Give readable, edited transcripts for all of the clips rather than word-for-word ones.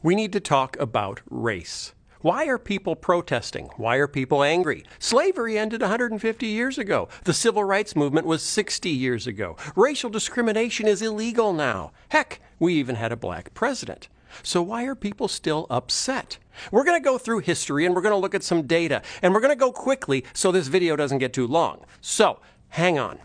We need to talk about race. Why are people protesting? Why are people angry? Slavery ended 150 years ago. The civil rights movement was 60 years ago. Racial discrimination is illegal now. Heck, we even had a black president. So why are people still upset? We're going to go through history and we're going to look at some data. And we're going to go quickly so this video doesn't get too long. So, hang on.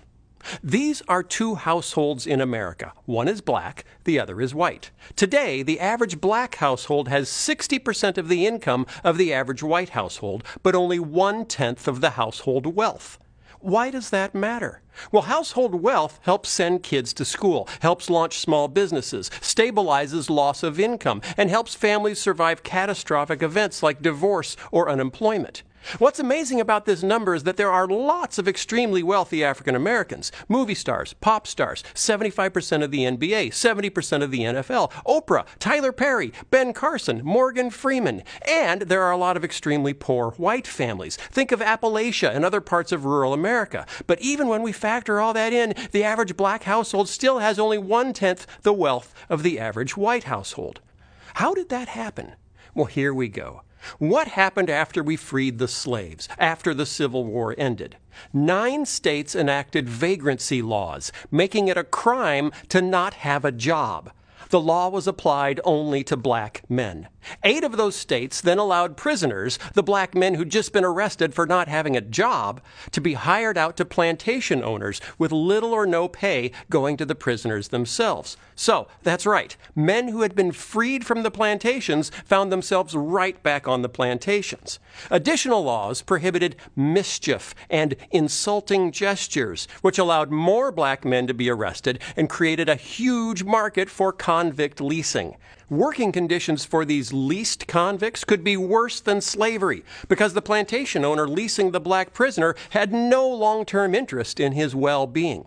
These are two households in America. One is black, the other is white. Today, the average black household has 60% of the income of the average white household, but only 1/10 of the household wealth. Why does that matter? Well, household wealth helps send kids to school, helps launch small businesses, stabilizes loss of income, and helps families survive catastrophic events like divorce or unemployment. What's amazing about this number is that there are lots of extremely wealthy African Americans, movie stars, pop stars, 75% of the NBA, 70% of the NFL, Oprah, Tyler Perry, Ben Carson, Morgan Freeman, and there are a lot of extremely poor white families. Think of Appalachia and other parts of rural America. But even when we factor all that in, the average black household still has only 1/10 the wealth of the average white household. How did that happen? Well, here we go. What happened after we freed the slaves, after the Civil War ended? 9 states enacted vagrancy laws, making it a crime to not have a job. The law was applied only to black men. 8 of those states then allowed prisoners, the black men who'd just been arrested for not having a job, to be hired out to plantation owners with little or no pay going to the prisoners themselves. So, that's right, men who had been freed from the plantations found themselves right back on the plantations. Additional laws prohibited mischief and insulting gestures, which allowed more black men to be arrested and created a huge market for convict leasing. Working conditions for these leased convicts could be worse than slavery because the plantation owner leasing the black prisoner had no long-term interest in his well-being.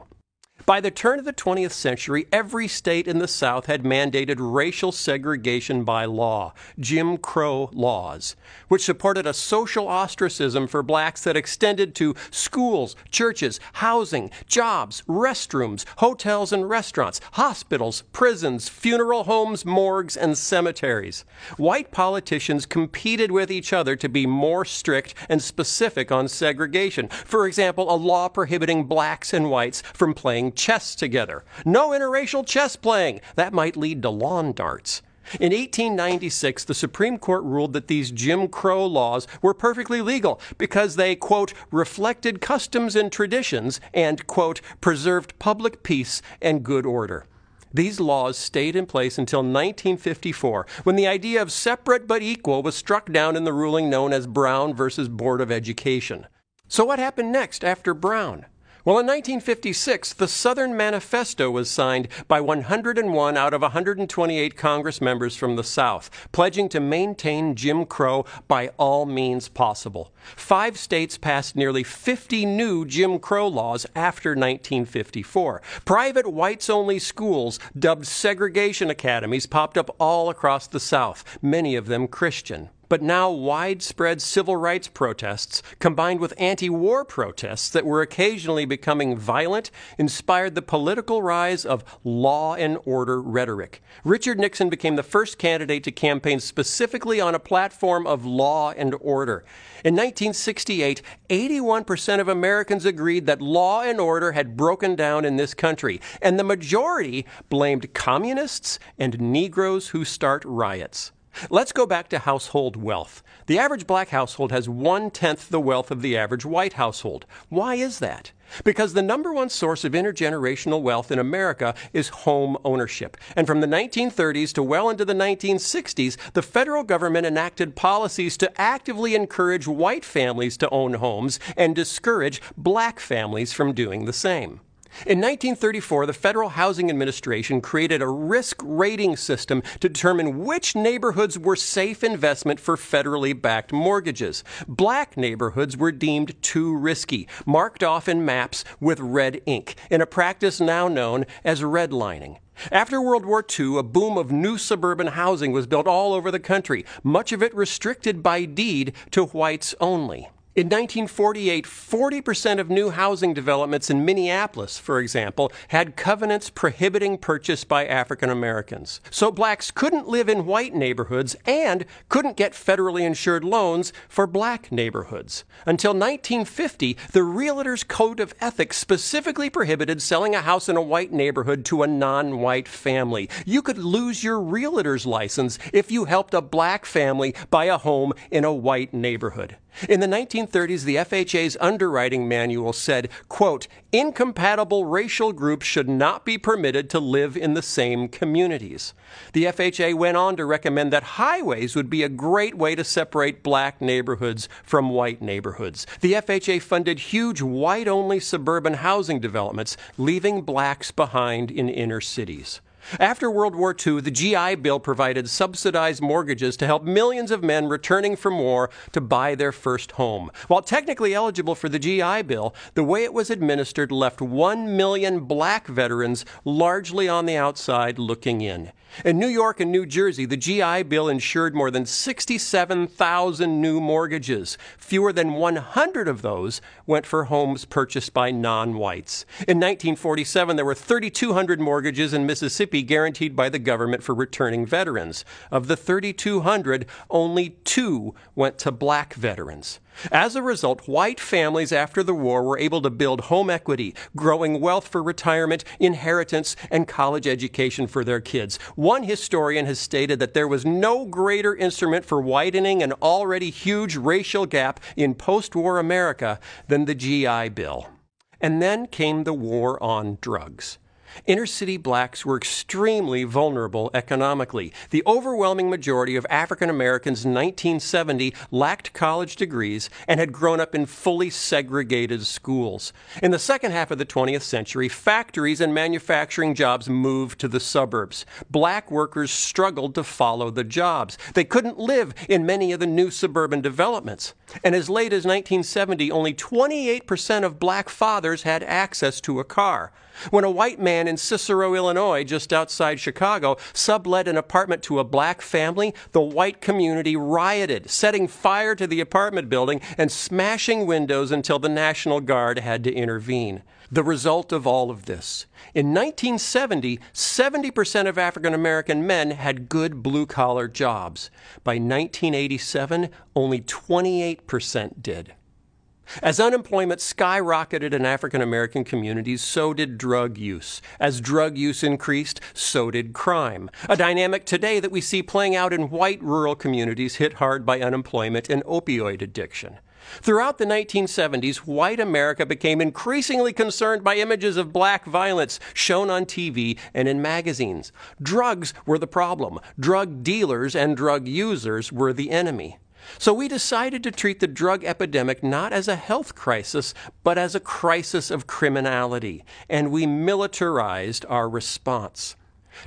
By the turn of the 20th century, every state in the South had mandated racial segregation by law, Jim Crow laws, which supported a social ostracism for blacks that extended to schools, churches, housing, jobs, restrooms, hotels and restaurants, hospitals, prisons, funeral homes, morgues, and cemeteries. White politicians competed with each other to be more strict and specific on segregation. For example, a law prohibiting blacks and whites from playing chess together. No interracial chess playing. That might lead to lawn darts. In 1896, the Supreme Court ruled that these Jim Crow laws were perfectly legal because they, quote, reflected customs and traditions and, quote, preserved public peace and good order. These laws stayed in place until 1954, when the idea of separate but equal was struck down in the ruling known as Brown versus Board of Education. So what happened next after Brown? Well, in 1956, the Southern Manifesto was signed by 101 out of 128 Congress members from the South, pledging to maintain Jim Crow by all means possible. 5 states passed nearly 50 new Jim Crow laws after 1954. Private whites-only schools, dubbed segregation academies, popped up all across the South, many of them Christian. But now widespread civil rights protests, combined with anti-war protests that were occasionally becoming violent, inspired the political rise of law and order rhetoric. Richard Nixon became the first candidate to campaign specifically on a platform of law and order. In 1968, 81% of Americans agreed that law and order had broken down in this country, and the majority blamed communists and Negroes who start riots. Let's go back to household wealth. The average black household has 1/10 the wealth of the average white household. Why is that? Because the number one source of intergenerational wealth in America is home ownership. And from the 1930s to well into the 1960s, the federal government enacted policies to actively encourage white families to own homes and discourage black families from doing the same. In 1934, the Federal Housing Administration created a risk rating system to determine which neighborhoods were safe investment for federally backed mortgages. Black neighborhoods were deemed too risky, marked off in maps with red ink, in a practice now known as redlining. After World War II, a boom of new suburban housing was built all over the country, much of it restricted by deed to whites only. In 1948, 40% of new housing developments in Minneapolis, for example, had covenants prohibiting purchase by African Americans. So blacks couldn't live in white neighborhoods and couldn't get federally insured loans for black neighborhoods. Until 1950, the Realtor's Code of Ethics specifically prohibited selling a house in a white neighborhood to a non-white family. You could lose your realtor's license if you helped a black family buy a home in a white neighborhood. In the 1930s, the FHA's underwriting manual said, quote, incompatible racial groups should not be permitted to live in the same communities. The FHA went on to recommend that highways would be a great way to separate black neighborhoods from white neighborhoods. The FHA funded huge white-only suburban housing developments, leaving blacks behind in inner cities. After World War II, the GI Bill provided subsidized mortgages to help millions of men returning from war to buy their first home. While technically eligible for the GI Bill, the way it was administered left 1 million black veterans largely on the outside looking in. In New York and New Jersey, the GI Bill insured more than 67,000 new mortgages. Fewer than 100 of those went for homes purchased by non-whites. In 1947, there were 3,200 mortgages in Mississippi guaranteed by the government for returning veterans. Of the 3,200, only 2 went to black veterans. As a result, white families after the war were able to build home equity, growing wealth for retirement, inheritance, and college education for their kids. One historian has stated that there was no greater instrument for widening an already huge racial gap in post-war America than the GI Bill. And then came the war on drugs. Inner-city blacks were extremely vulnerable economically. The overwhelming majority of African Americans in 1970 lacked college degrees and had grown up in fully segregated schools. In the second half of the 20th century, factories and manufacturing jobs moved to the suburbs. Black workers struggled to follow the jobs. They couldn't live in many of the new suburban developments. And as late as 1970, only 28% of black fathers had access to a car. When a white man in Cicero, Illinois, just outside Chicago, sublet an apartment to a black family, the white community rioted, setting fire to the apartment building and smashing windows until the National Guard had to intervene. The result of all of this: in 1970, 70% of African American men had good blue-collar jobs. By 1987, only 28% did. As unemployment skyrocketed in African American communities, so did drug use. As drug use increased, so did crime. A dynamic today that we see playing out in white rural communities hit hard by unemployment and opioid addiction. Throughout the 1970s, white America became increasingly concerned by images of black violence shown on TV and in magazines. Drugs were the problem. Drug dealers and drug users were the enemy. So we decided to treat the drug epidemic not as a health crisis, but as a crisis of criminality, and we militarized our response.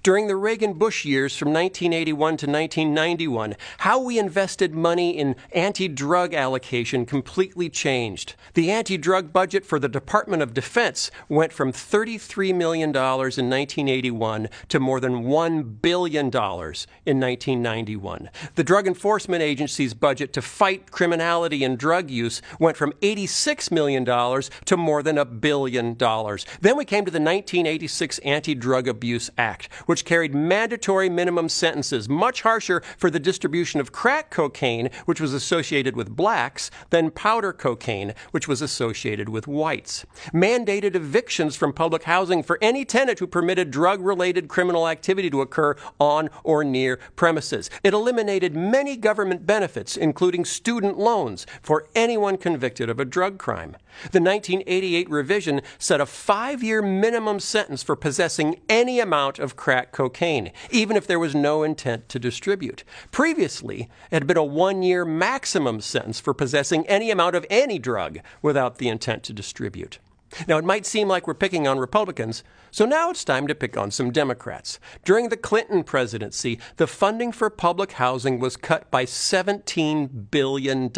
During the Reagan-Bush years from 1981 to 1991, how we invested money in anti-drug allocation completely changed. The anti-drug budget for the Department of Defense went from $33 million in 1981 to more than $1 billion in 1991. The Drug Enforcement Agency's budget to fight criminality and drug use went from $86 million to more than $1 billion. Then we came to the 1986 Anti-Drug Abuse Act, which carried mandatory minimum sentences, much harsher for the distribution of crack cocaine, which was associated with blacks, than powder cocaine, which was associated with whites. Mandated evictions from public housing for any tenant who permitted drug-related criminal activity to occur on or near premises. It eliminated many government benefits, including student loans, for anyone convicted of a drug crime. The 1988 revision set a 5-year minimum sentence for possessing any amount of crack cocaine, even if there was no intent to distribute. Previously, it had been a 1-year maximum sentence for possessing any amount of any drug without the intent to distribute. Now, it might seem like we're picking on Republicans, so now it's time to pick on some Democrats. During the Clinton presidency, the funding for public housing was cut by $17 billion.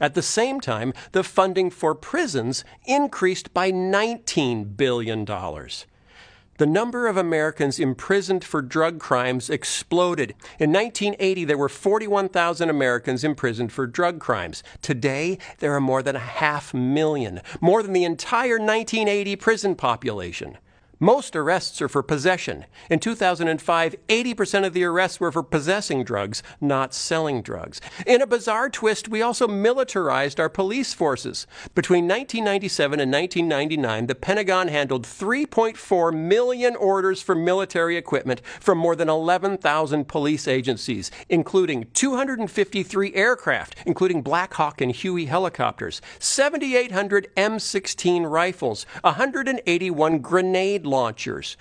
At the same time, the funding for prisons increased by $19 billion. The number of Americans imprisoned for drug crimes exploded. In 1980, there were 41,000 Americans imprisoned for drug crimes. Today, there are more than 500,000, more than the entire 1980 prison population. Most arrests are for possession. In 2005, 80% of the arrests were for possessing drugs, not selling drugs. In a bizarre twist, we also militarized our police forces. Between 1997 and 1999, the Pentagon handled 3.4 million orders for military equipment from more than 11,000 police agencies, including 253 aircraft, including Black Hawk and Huey helicopters, 7,800 M16 rifles, 181 grenade launchers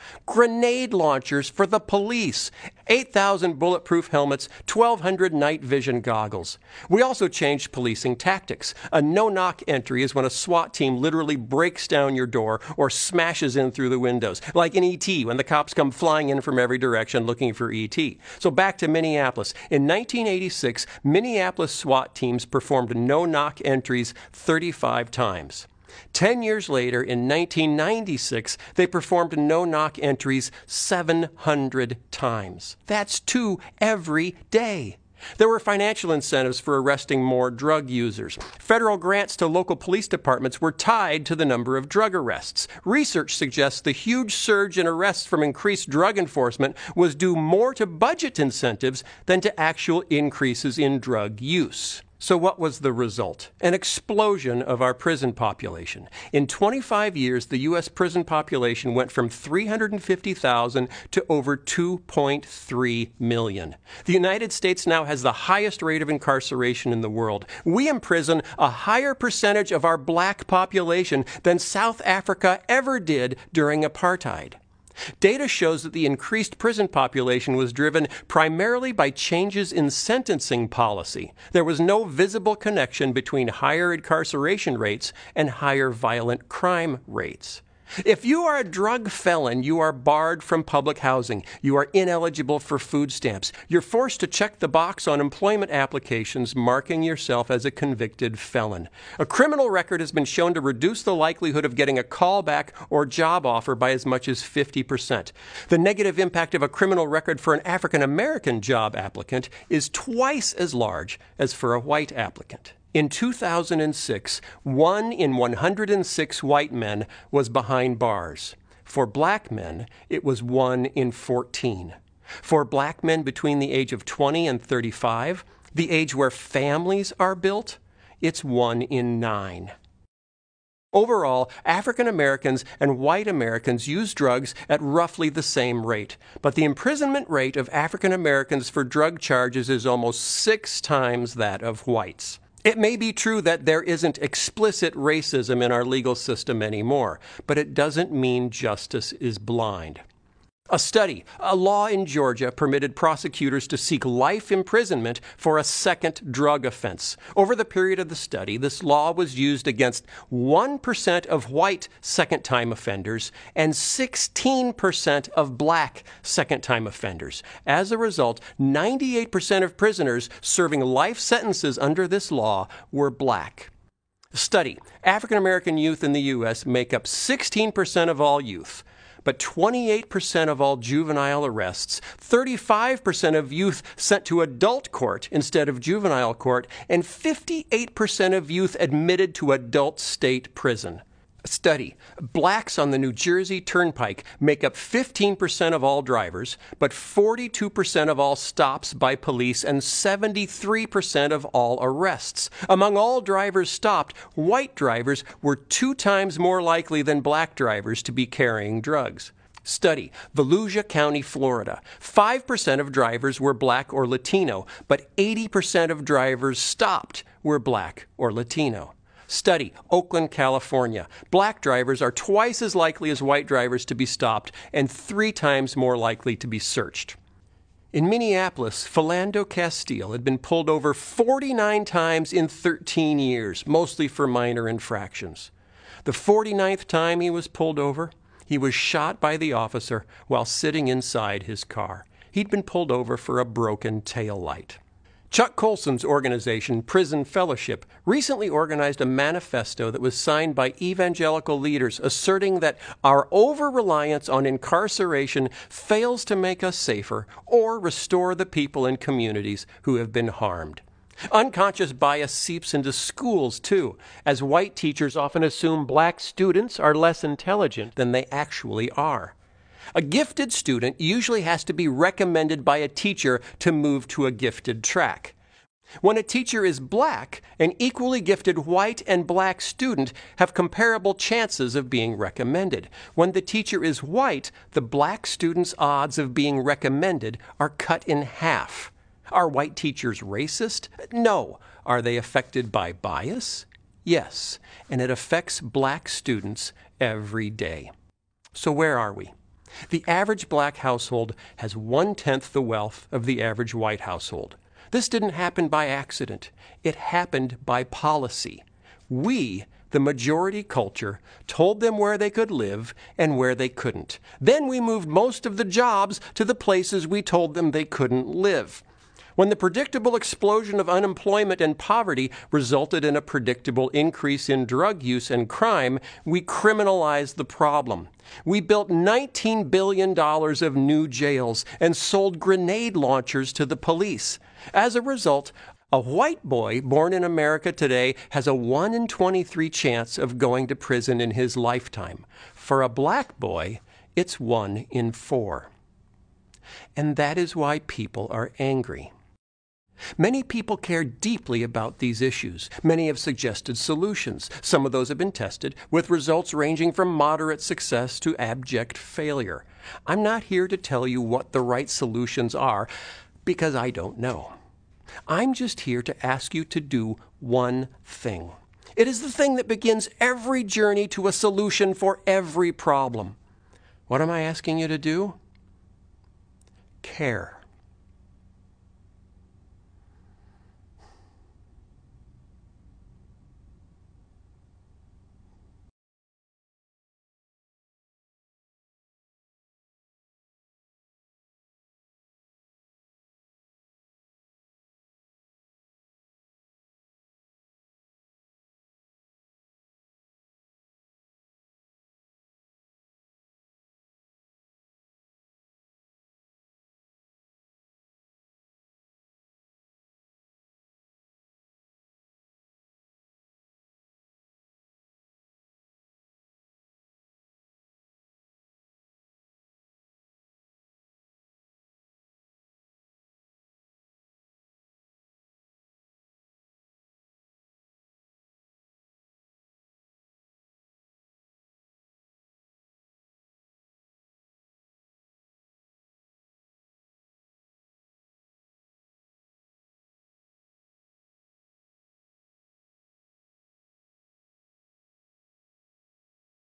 for the police, 8,000 bulletproof helmets, 1,200 night vision goggles. We also changed policing tactics. A no-knock entry is when a SWAT team literally breaks down your door or smashes in through the windows, like in E.T. when the cops come flying in from every direction looking for E.T. So back to Minneapolis. In 1986, Minneapolis SWAT teams performed no-knock entries 35 times. 10 years later, in 1996, they performed no-knock entries 700 times. That's 2 every day. There were financial incentives for arresting more drug users. Federal grants to local police departments were tied to the number of drug arrests. Research suggests the huge surge in arrests from increased drug enforcement was due more to budget incentives than to actual increases in drug use. So what was the result? An explosion of our prison population. In 25 years, the U.S. prison population went from 350,000 to over 2.3 million. The United States now has the highest rate of incarceration in the world. We imprison a higher percentage of our black population than South Africa ever did during apartheid. Data shows that the increased prison population was driven primarily by changes in sentencing policy. There was no visible connection between higher incarceration rates and higher violent crime rates. If you are a drug felon, you are barred from public housing. You are ineligible for food stamps. You're forced to check the box on employment applications marking yourself as a convicted felon. A criminal record has been shown to reduce the likelihood of getting a callback or job offer by as much as 50%. The negative impact of a criminal record for an African American job applicant is twice as large as for a white applicant. In 2006, 1 in 106 white men was behind bars. For black men, it was 1 in 14. For black men between the age of 20 and 35, the age where families are built, it's 1 in 9. Overall, African Americans and white Americans use drugs at roughly the same rate, but the imprisonment rate of African Americans for drug charges is almost 6 times that of whites. It may be true that there isn't explicit racism in our legal system anymore, but it doesn't mean justice is blind. A law in Georgia permitted prosecutors to seek life imprisonment for a second drug offense. Over the period of the study, this law was used against 1% of white second-time offenders and 16% of black second-time offenders. As a result, 98% of prisoners serving life sentences under this law were black. African American youth in the U.S. make up 16% of all youth. But 28% of all juvenile arrests, 35% of youth sent to adult court instead of juvenile court, and 58% of youth admitted to adult state prison. Blacks on the New Jersey Turnpike make up 15% of all drivers, but 42% of all stops by police and 73% of all arrests. Among all drivers stopped, white drivers were 2 times more likely than black drivers to be carrying drugs. Volusia County, Florida. 5% of drivers were black or Latino, but 80% of drivers stopped were black or Latino. Oakland, California. Black drivers are twice as likely as white drivers to be stopped and 3 times more likely to be searched. In Minneapolis, Philando Castile had been pulled over 49 times in 13 years, mostly for minor infractions. The 49th time he was pulled over, he was shot by the officer while sitting inside his car. He'd been pulled over for a broken taillight. Chuck Colson's organization, Prison Fellowship, recently organized a manifesto that was signed by evangelical leaders asserting that our over-reliance on incarceration fails to make us safer or restore the people and communities who have been harmed. Unconscious bias seeps into schools, too, as white teachers often assume black students are less intelligent than they actually are. A gifted student usually has to be recommended by a teacher to move to a gifted track. When a teacher is black, an equally gifted white and black student have comparable chances of being recommended. When the teacher is white, the black student's odds of being recommended are cut in half. Are white teachers racist? No. Are they affected by bias? Yes. And it affects black students every day. So where are we? The average black household has 1/10 the wealth of the average white household. This didn't happen by accident. It happened by policy. We, the majority culture, told them where they could live and where they couldn't. Then we moved most of the jobs to the places we told them they couldn't live. When the predictable explosion of unemployment and poverty resulted in a predictable increase in drug use and crime, we criminalized the problem. We built $19 billion of new jails and sold grenade launchers to the police. As a result, a white boy born in America today has a 1 in 23 chance of going to prison in his lifetime. For a black boy, it's 1 in 4. And that is why people are angry. Many people care deeply about these issues. Many have suggested solutions. Some of those have been tested, with results ranging from moderate success to abject failure. I'm not here to tell you what the right solutions are, because I don't know. I'm just here to ask you to do one thing. It is the thing that begins every journey to a solution for every problem. What am I asking you to do? Care.